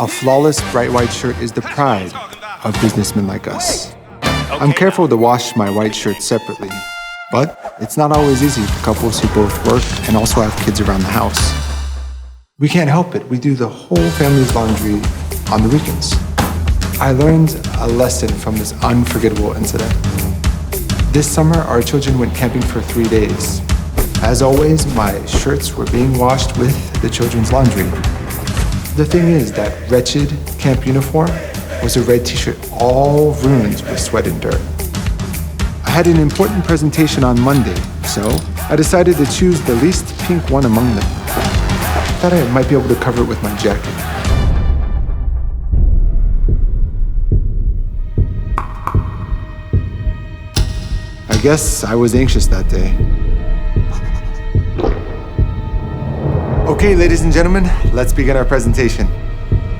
A flawless bright white shirt is the pride of businessmen like us. I'm careful to wash my white shirts separately, but it's not always easy for couples who both work and also have kids around the house. We can't help it. We do the whole family's laundry on the weekends. I learned a lesson from this unforgettable incident. This summer, our children went camping for 3 days. As always, my shirts were being washed with the children's laundry. The thing is, that wretched camp uniform was a red t-shirt all ruined with sweat and dirt. I had an important presentation on Monday, so I decided to choose the least pink one among them. I thought I might be able to cover it with my jacket. I guess I was anxious that day. Okay, ladies and gentlemen, let's begin our presentation.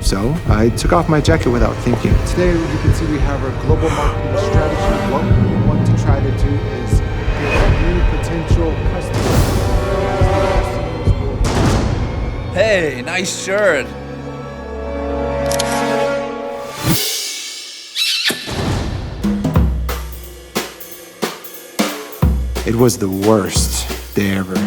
So, I took off my jacket without thinking. Today, you can see we have our global marketing strategy. What we want to try to do is get new potential customers. Hey, nice shirt. It was the worst day ever.